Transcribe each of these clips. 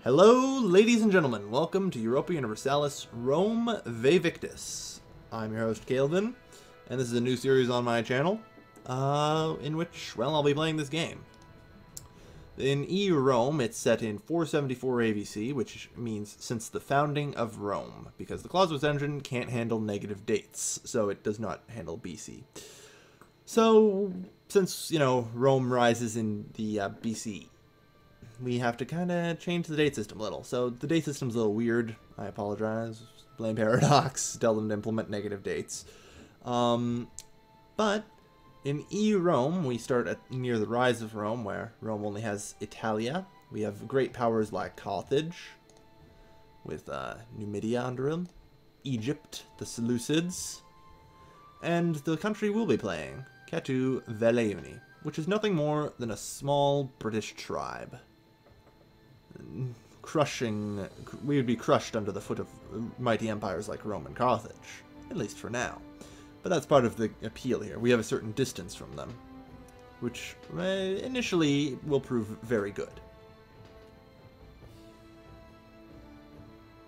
Hello, ladies and gentlemen. Welcome to Europa Universalis Rome Victus. I'm your host, Calvin, and this is a new series on my channel, in which, well, I'll be playing this game. In EU Rome, it's set in 474 AVC, which means since the founding of Rome, because the Clausewitz engine can't handle negative dates, so it does not handle BC. So, since, Rome rises in the BC, we have to kind of change the date system a little. So the date system's a little weird. I apologize. Blame Paradox. Tell them to implement negative dates. But in EU Rome, we start near the rise of Rome, where Rome only has Italia. We have great powers like Carthage, with Numidia under him, Egypt, the Seleucids, and the country we'll be playing, Cetu Veleuni, which is nothing more than a small British tribe. We would be crushed under the foot of mighty empires like Rome and Carthage, at least for now. But that's part of the appeal here. We have a certain distance from them, which initially will prove very good.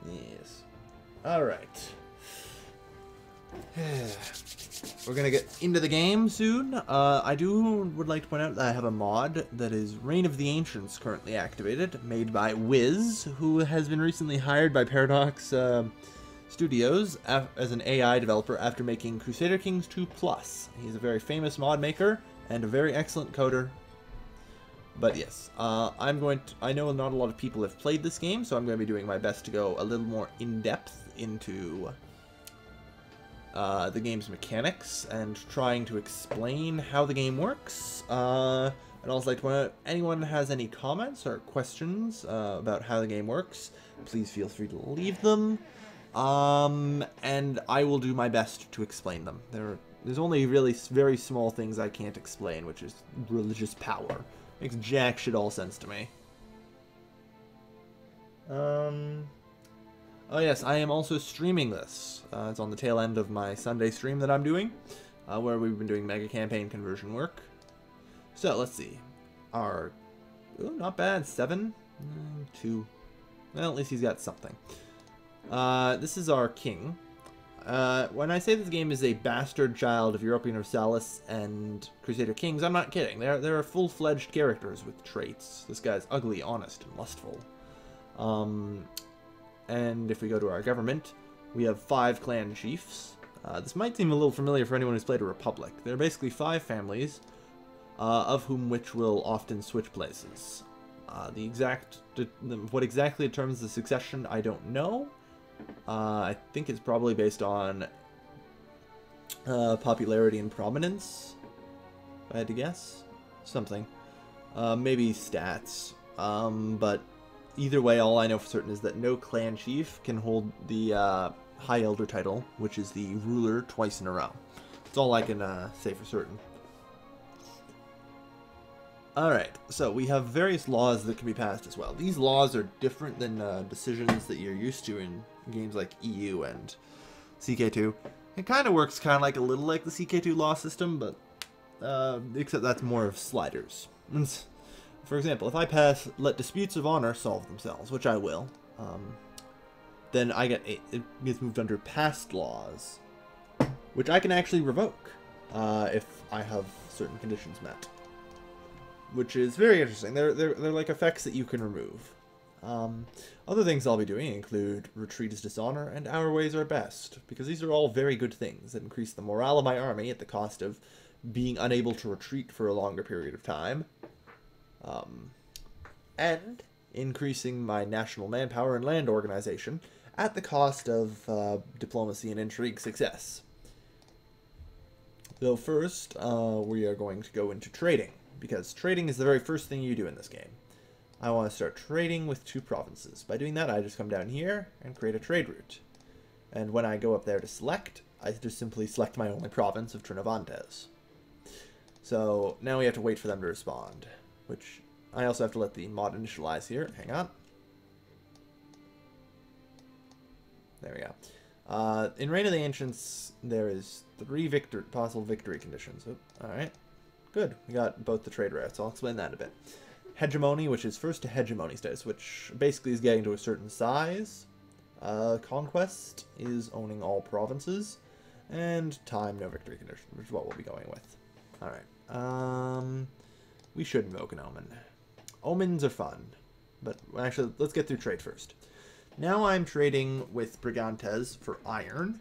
Yes. Alright. We're gonna get into the game soon. I would like to point out that I have a mod that is Reign of the Ancients currently activated, made by Wiz, who has been recently hired by Paradox Studios as an AI developer after making Crusader Kings 2 Plus. He's a very famous mod maker and a very excellent coder. But yes, I know not a lot of people have played this game, so I'm going to be doing my best to go a little more in-depth into the game's mechanics and trying to explain how the game works. I'd also like to point out, anyone has any comments or questions about how the game works, please feel free to leave them, and I will do my best to explain them. There's only really very small things I can't explain, which is religious power. Makes jack shit all sense to me. Oh yes, I am also streaming this. It's on the tail end of my Sunday stream that I'm doing, where we've been doing mega campaign conversion work. So, let's see. Not bad, 7? 2. Well, at least he's got something. This is our king. When I say this game is a bastard child of Europa Universalis and Crusader Kings, I'm not kidding. There are full-fledged characters with traits. This guy's ugly, honest, and lustful. And if we go to our government, we have 5 clan chiefs. This might seem a little familiar for anyone who's played a Republic. They're basically 5 families, of which will often switch places. What exactly determines the succession, I don't know. I think it's probably based on popularity and prominence, if I had to guess. Something. Maybe stats. But either way, all I know for certain is that no clan chief can hold the High Elder title, which is the ruler twice in a row. That's all I can say for certain. Alright, so we have various laws that can be passed as well. These laws are different than decisions that you're used to in games like EU and CK2. It kind of works a little like the CK2 law system, but except that's more of sliders. For example, if I pass let disputes of honor solve themselves, which I will, then it gets moved under past laws, which I can actually revoke if I have certain conditions met, which is very interesting. They're like effects that you can remove. Other things I'll be doing include retreat is dishonor and our ways are best, because these are all very good things that increase the morale of my army at the cost of being unable to retreat for a longer period of time. And increasing my national manpower and land organization at the cost of diplomacy and intrigue success. Though first, we are going to go into trading, because trading is the very first thing you do in this game. I want to start trading with 2 provinces. By doing that, I just come down here and create a trade route. And when I go up there to select, I just simply select my only province of Trinovantes. So now we have to wait for them to respond, which I also have to let the mod initialize here. Hang on. There we go. In Reign of the Ancients, there is 3 possible victory conditions. Alright. Good. We got both the trade routes. I'll explain that a bit. hegemony, which is first to hegemony status, which basically is getting to a certain size. Conquest is owning all provinces. And time, no victory condition, which is what we'll be going with. Alright. We should invoke an omen. Omens are fun. But actually, let's get through trade first. Now I'm trading with Brigantes for iron.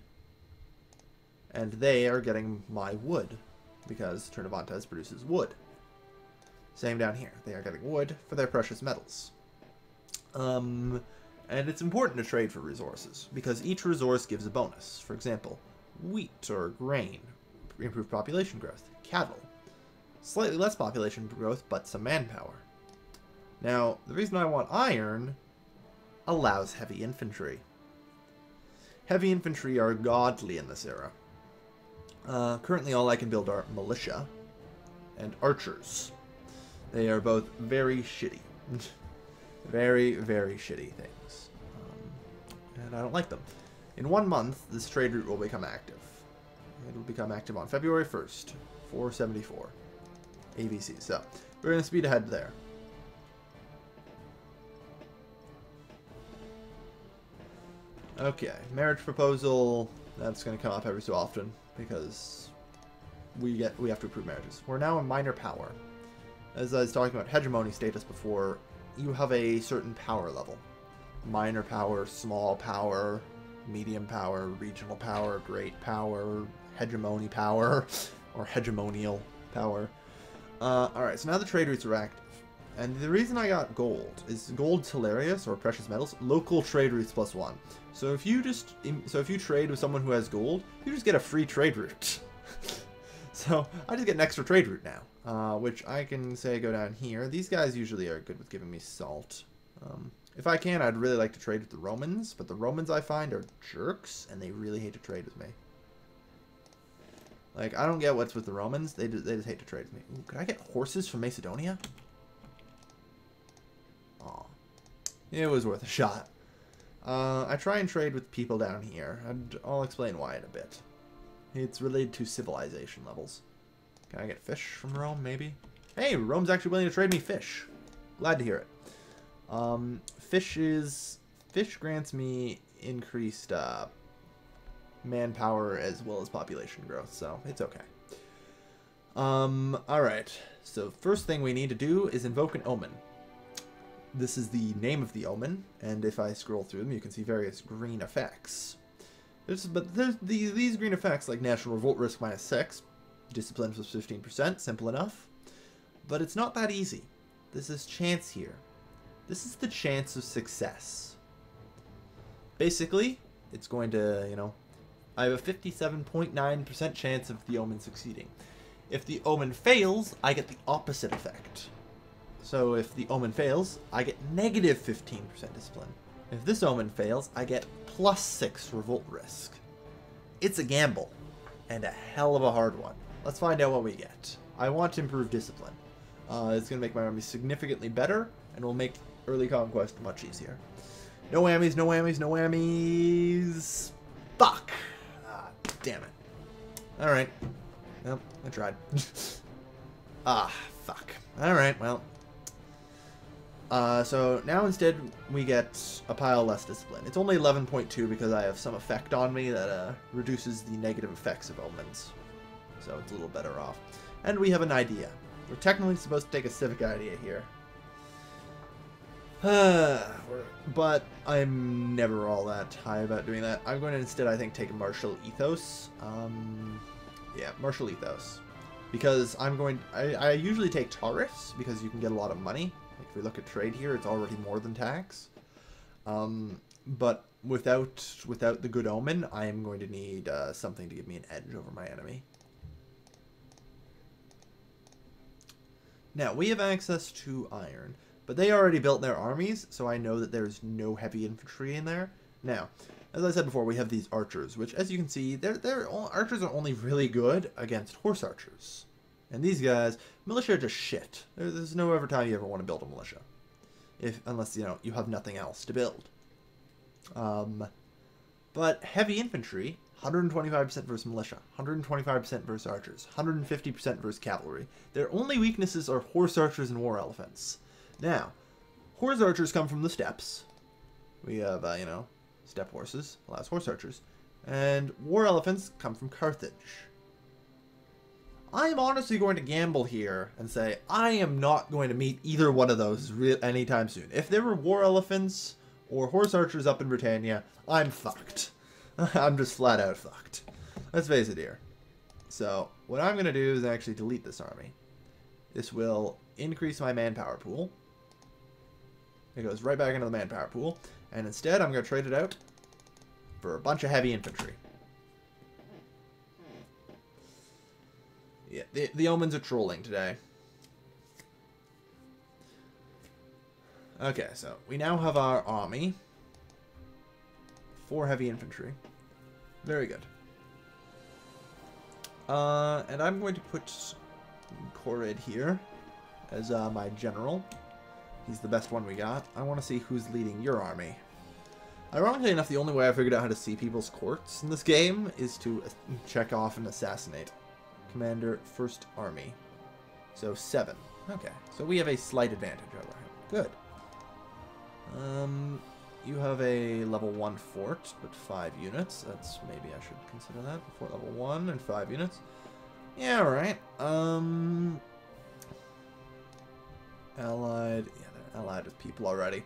And they are getting my wood. Because Trinovantes produces wood. Same down here. They are getting wood for their precious metals. And it's important to trade for resources. Because each resource gives a bonus. For example, wheat or grain, improved population growth, cattle, slightly less population growth, but some manpower. Now, the reason I want iron allows heavy infantry. Heavy infantry are godly in this era. Currently, all I can build are militia and archers. They are both very shitty. Very, very shitty things. And I don't like them. In 1 month, this trade route will become active. It will become active on February 1st, 474. ABC. So, we're going to speed ahead there. Okay, marriage proposal. That's going to come up every so often because we have to approve marriages. We're now a minor power. As I was talking about hegemony status before, you have a certain power level. Minor power, small power, medium power, regional power, great power, hegemony power, or hegemonial power. Alright, so now the trade routes are active. And the reason I got gold is gold's hilarious, or precious metals, local trade routes +1. So if you trade with someone who has gold, you just get a free trade route. So I just get an extra trade route now, which I can say go down here. These guys usually are good with giving me salt. If I can, I'd really like to trade with the Romans, but the Romans I find are jerks, and they really hate to trade with me. Like, I don't get what's with the Romans. They just hate to trade with me. Ooh, could I get horses from Macedonia? Aw. It was worth a shot. I try and trade with people down here, and I'll explain why in a bit. It's related to civilization levels. Can I get fish from Rome, maybe? Hey, Rome's actually willing to trade me fish. Glad to hear it. Fish grants me increased manpower as well as population growth, so it's okay. Alright, so first thing we need to do is invoke an omen. This is the name of the omen, and if I scroll through them, you can see various green effects. There's these green effects, like national revolt risk -6, discipline plus 15%, simple enough. But it's not that easy. This is chance here. This is the chance of success. Basically, it's going to, you know, I have a 57.9% chance of the omen succeeding. If the omen fails, I get the opposite effect. So if the omen fails, I get negative 15% discipline. If this omen fails, I get +6 revolt risk. It's a gamble, and a hell of a hard one. Let's find out what we get. I want to improve discipline. It's going to make my army significantly better, and will make early conquest much easier. No whammies, no whammies, no whammies. Fuck! Ah, damn it. Alright. Well, I tried. Ah, fuck. Alright, well. So now instead we get a pile less discipline. It's only 11.2 because I have some effect on me that reduces the negative effects of omens. So it's a little better off. And we have an idea. We're technically supposed to take a civic idea here. But I'm never all that high about doing that. I'm going to instead, I think, take a martial ethos. Yeah, martial ethos. Because I usually take tariffs because you can get a lot of money. Like if we look at trade here, it's already more than tax. But without the good omen, I am going to need something to give me an edge over my enemy. Now, we have access to iron, but they already built their armies, so I know that there's no heavy infantry in there. Now, as I said before, we have these archers, which, as you can see, archers are only really good against horse archers. And these guys, militia are just shit. There's no ever time you ever want to build a militia. Unless, you know, you have nothing else to build. But heavy infantry, 125% versus militia, 125% versus archers, 150% versus cavalry. Their only weaknesses are horse archers and war elephants. Now, horse archers come from the steppes. We have, you know, steppe horses, alas, horse archers. And war elephants come from Carthage. I am honestly going to gamble here and say I am not going to meet either one of those anytime soon. If there were war elephants or horse archers up in Britannia, I'm fucked. I'm just flat out fucked. Let's face it here. So, what I'm going to do is actually delete this army. This will increase my manpower pool. It goes right back into the manpower pool. And instead, I'm going to trade it out for a bunch of heavy infantry. Yeah, the Omens are trolling today. Okay, so we now have our army. 4 heavy infantry. Very good. And I'm going to put Corid here as my general. He's the best one we got. I want to see who's leading your army. Ironically enough, the only way I figured out how to see people's courts in this game is to check off and assassinate. Commander, First Army. So 7. Okay, so we have a slight advantage over him. Good. You have a level 1 fort, but 5 units. That's maybe I should consider that. Fort level 1 and 5 units. Yeah, alright. Allied. Yeah, they're allied with people already.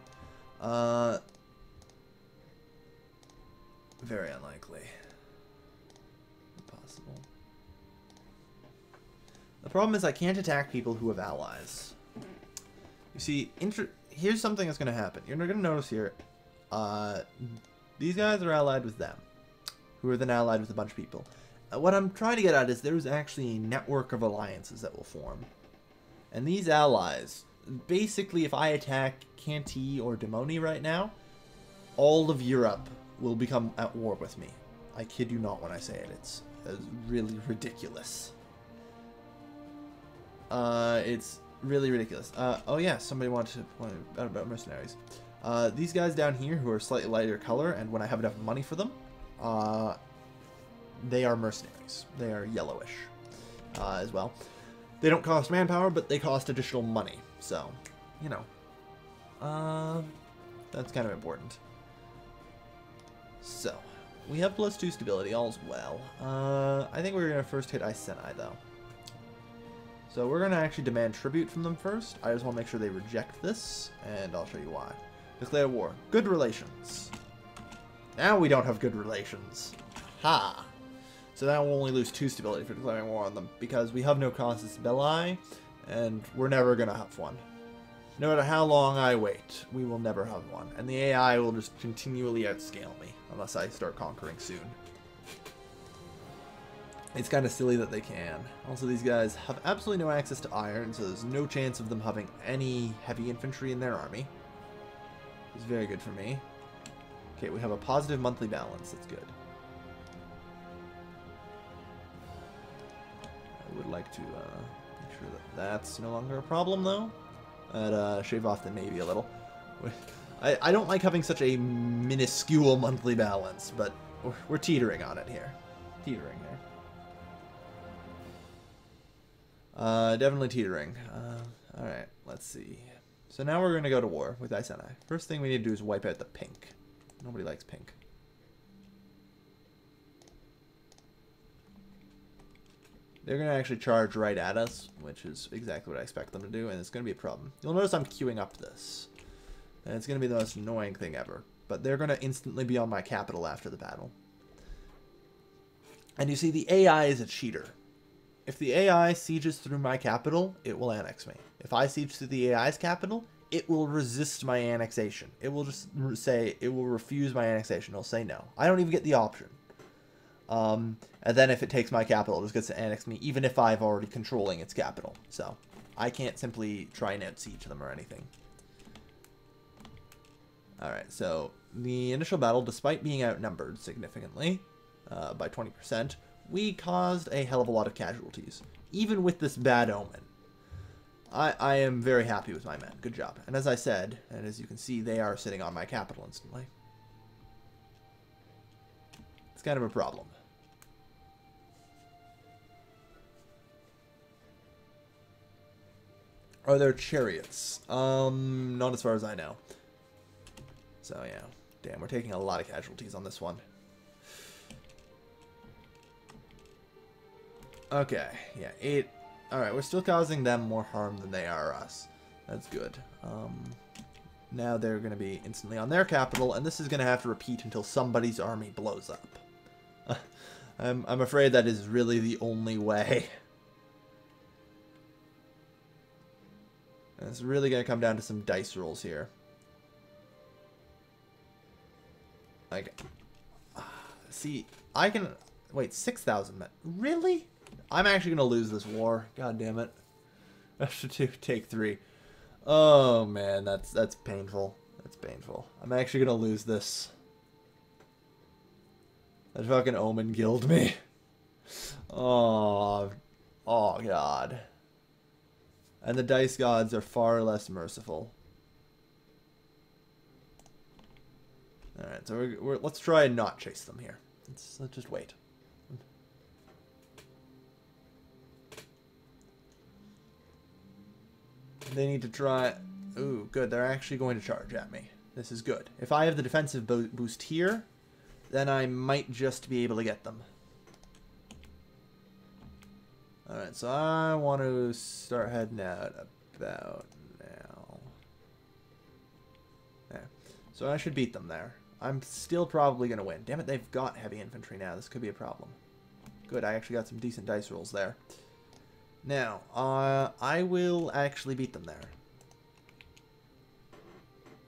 Very unlikely. Impossible. The problem is I can't attack people who have allies. You see, here's something that's going to happen. You're going to notice here, these guys are allied with them, who are then allied with a bunch of people. What I'm trying to get at is there's actually a network of alliances that will form. And these allies, basically if I attack Canty or Demoni right now, all of Europe will become at war with me. I kid you not when I say it. It's really ridiculous. It's really ridiculous. Oh yeah, somebody wanted to point out about mercenaries. These guys down here who are slightly lighter color, and when I have enough money for them, they are mercenaries. They are yellowish as well. They don't cost manpower, but they cost additional money. So, you know, that's kind of important. So, we have +2 stability, all's well. I think we're going to first hit Iceni, though. So we're going to actually demand tribute from them first. I just want to make sure they reject this, and I'll show you why. Declare war. Good relations. Now we don't have good relations. Ha! So now we'll only lose 2 stability for declaring war on them, because we have no casus belli, and we're never going to have one. No matter how long I wait, we will never have one. And the AI will just continually outscale me, unless I start conquering soon. It's kind of silly that they can. Also, these guys have absolutely no access to iron, so there's no chance of them having any heavy infantry in their army. It's very good for me. Okay, we have a positive monthly balance. That's good. I would like to make sure that that's no longer a problem, though. I'd shave off the navy a little. I don't like having such a minuscule monthly balance, but we're teetering on it here. Teetering here. Definitely teetering. Alright, let's see. So now we're going to go to war with Iceni. First thing we need to do is wipe out the pink. Nobody likes pink. They're going to actually charge right at us, which is exactly what I expect them to do, and it's going to be a problem. You'll notice I'm queuing up this. And it's going to be the most annoying thing ever. But they're going to instantly be on my capital after the battle. And you see, the AI is a cheater. If the AI sieges through my capital, it will annex me. If I siege through the AI's capital, it will resist my annexation. It will just say, it will refuse my annexation. It'll say no. I don't even get the option. And then if it takes my capital, it just gets to annex me, even if I've already controlling its capital. So, I can't simply try and out-siege them or anything. Alright, so, the initial battle, despite being outnumbered significantly, by 20%, we caused a hell of a lot of casualties, even with this bad omen. I am very happy with my men. Good job. And as I said, and as you can see, they are sitting on my capital instantly. It's kind of a problem. Are there chariots? Not as far as I know. So, yeah. Damn, we're taking a lot of casualties on this one. Okay, yeah, 8. Alright, we're still causing them more harm than they are us. That's good. Now they're going to be instantly on their capital, and this is going to have to repeat until somebody's army blows up. I'm afraid that is really the only way. And it's really going to come down to some dice rolls here. Like, see, I can... Wait, 6,000 men. Really? I'm actually going to lose this war. God damn it. I should take 3. Oh, man, that's painful. That's painful. I'm actually going to lose this. That fucking Omen killed me. Oh, God. And the dice gods are far less merciful. Alright, so let's try and not chase them here. Let's just wait. They need to try... Ooh, good. They're actually going to charge at me. This is good. If I have the defensive boost here, then I might just be able to get them. Alright, so I want to start heading out about now. Yeah. So I should beat them there. I'm still probably going to win. Damn it, they've got heavy infantry now. This could be a problem. Good, I actually got some decent dice rolls there. Now, I will actually beat them there.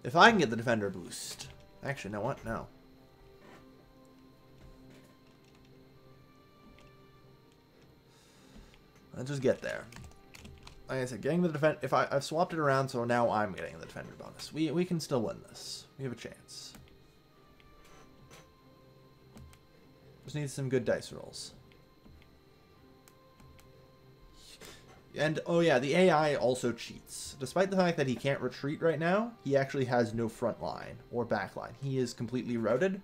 If I can get the defender boost. Actually, you know what? No. I'll just get there. Like I said, getting the defend. If I've swapped it around, so now I'm getting the defender bonus. We can still win this. We have a chance. Just need some good dice rolls. And, oh yeah, the AI also cheats. Despite the fact that he can't retreat right now, he actually has no front line or back line. He is completely routed.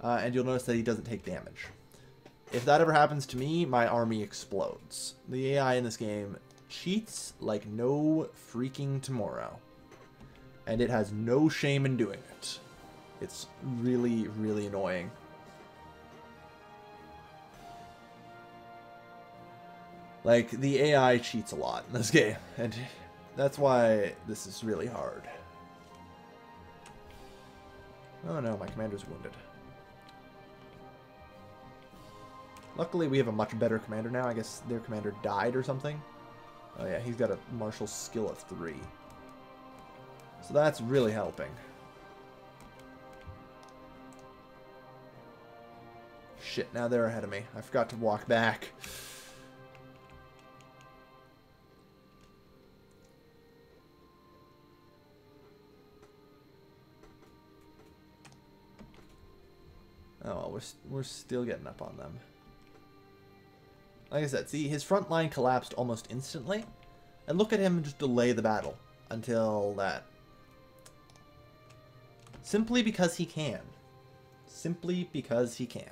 And you'll notice that he doesn't take damage. If that ever happens to me, my army explodes. The AI in this game cheats like no freaking tomorrow. And it has no shame in doing it. It's really, really annoying. Like, the AI cheats a lot in this game, and that's why this is really hard. Oh no, my commander's wounded. Luckily, we have a much better commander now. I guess their commander died or something. Oh yeah, he's got a martial skill of 3. So that's really helping. Shit, now they're ahead of me. I forgot to walk back. Oh, well, we're still getting up on them. Like I said, see, his front line collapsed almost instantly. And look at him just delay the battle until that. Simply because he can. Simply because he can.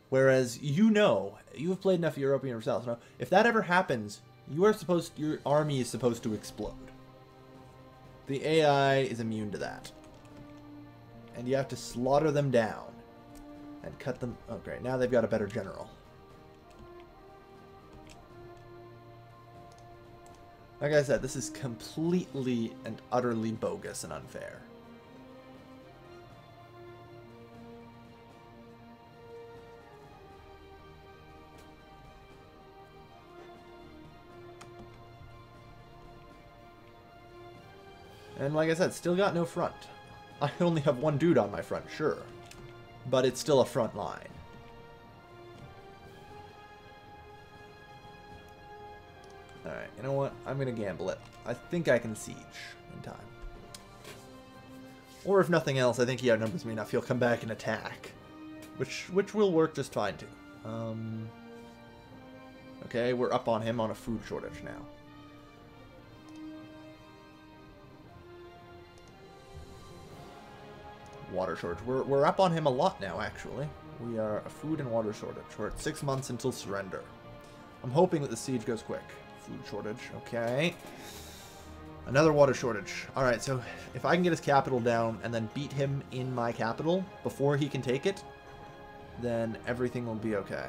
Whereas, you know, you have played enough Europa Universalis. Now, if that ever happens, your army is supposed to explode. The AI is immune to that. And you have to slaughter them down. And cut them... Oh, great. Now they've got a better general. Like I said, this is completely and utterly bogus and unfair. And like I said, still got no front. I only have one dude on my front, sure. But it's still a front line. Alright, you know what? I'm going to gamble it. I think I can siege in time. Or if nothing else, I think he outnumbers me enough. He'll come back and attack. Which will work just fine too. Okay, we're up on him on a food shortage now. Water shortage. We're up on him a lot now, actually. We are a food and water shortage. We're at 6 months until surrender. I'm hoping that the siege goes quick. Food shortage. Okay. Another water shortage. Alright, so if I can get his capital down and then beat him in my capital before he can take it, then everything will be okay.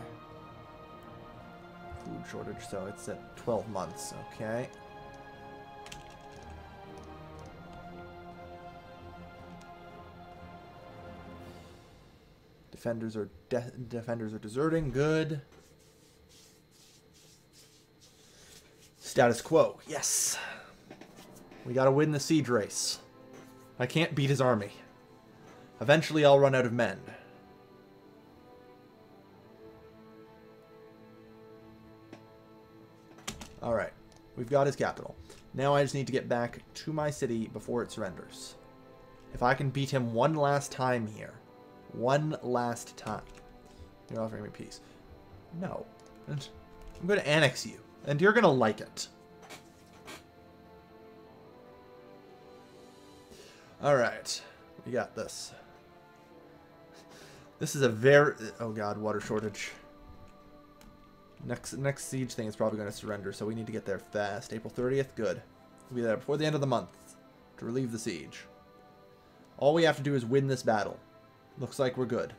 Food shortage, so it's at 12 months. Okay. Defenders are deserting. Good. Status quo. Yes. We gotta win the siege race. I can't beat his army. Eventually I'll run out of men. Alright. We've got his capital. Now I just need to get back to my city before it surrenders. If I can beat him one last time here. One last time. You're offering me peace. No. I'm going to annex you. And you're going to like it. Alright. We got this. This is a very... Oh god, water shortage. Next siege thing is probably going to surrender, so we need to get there fast. April 30th? Good. We'll be there before the end of the month to relieve the siege. All we have to do is win this battle. Looks like we're good.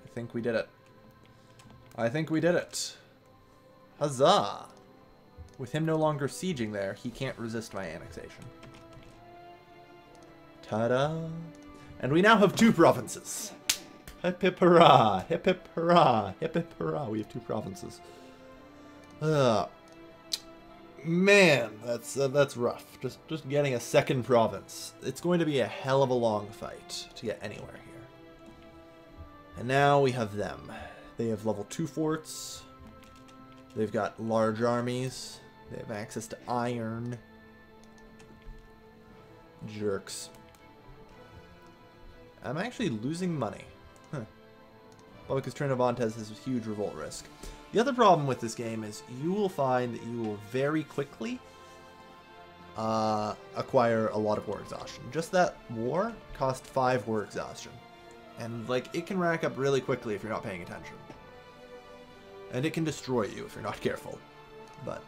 I think we did it. I think we did it. Huzzah! With him no longer sieging there, he can't resist my annexation. Ta-da! And we now have 2 provinces. Hip hip hurrah! Hip hip hurrah! Hip hip hurrah! We have 2 provinces. Man, that's rough. Just getting a second province. It's going to be a hell of a long fight to get anywhere here. And now we have them. They have level 2 forts. They've got large armies. They have access to iron. Jerks. I'm actually losing money. Huh. Well, because Trinovantes has a huge revolt risk. The other problem with this game is you will find that you will very quickly acquire a lot of war exhaustion. Just that war cost 5 war exhaustion. And, like, it can rack up really quickly if you're not paying attention. And it can destroy you if you're not careful. But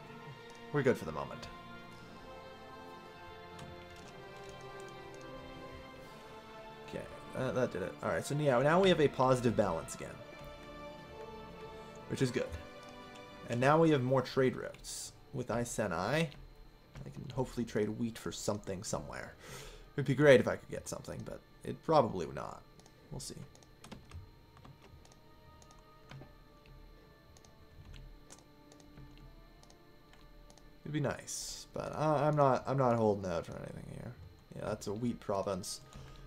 we're good for the moment. Okay, that did it. Alright, so now we have a positive balance again. Which is good. And now we have more trade routes. With Iceni, I can hopefully trade wheat for something somewhere. It would be great if I could get something, but it probably would not. We'll see. It'd be nice, but I'm not holding out for anything here. Yeah, that's a wheat province.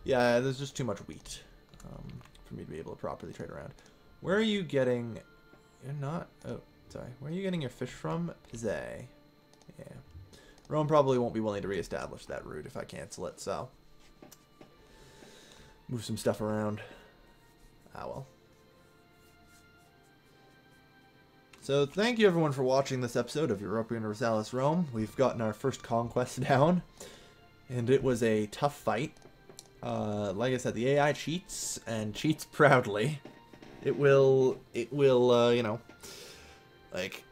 Yeah, there's just too much wheat for me to be able to properly trade around. Where are you getting? You're not. Oh, sorry. Where are you getting your fish from? Pizet. Yeah. Rome probably won't be willing to reestablish that route if I cancel it, so move some stuff around. Ah well. So thank you everyone for watching this episode of Europa Universalis Rome. We've gotten our first conquest down, and it was a tough fight. Like I said, the AI cheats, and cheats proudly. It will, you know, like,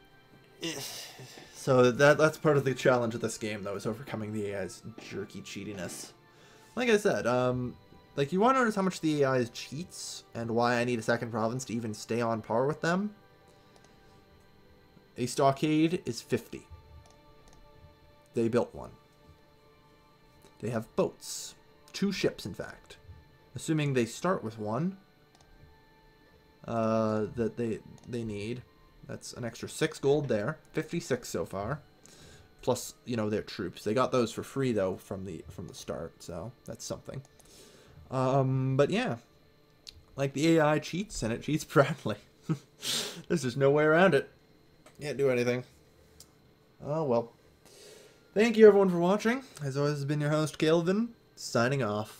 so that's part of the challenge of this game, though, is overcoming the AI's jerky cheatiness. Like I said, like, you want to notice how much the AI cheats, and why I need a second province to even stay on par with them. A stockade is 50. They built one. They have boats. 2 ships, in fact. Assuming they start with one. That they need. That's an extra 6 gold there. 56 so far. Plus, you know, their troops. They got those for free, though, from the start, so that's something. But yeah. Like, the AI cheats, and it cheats proudly. There's just no way around it. Can't do anything. Oh, well. Thank you, everyone, for watching. As always, has been your host, Kelvin, signing off.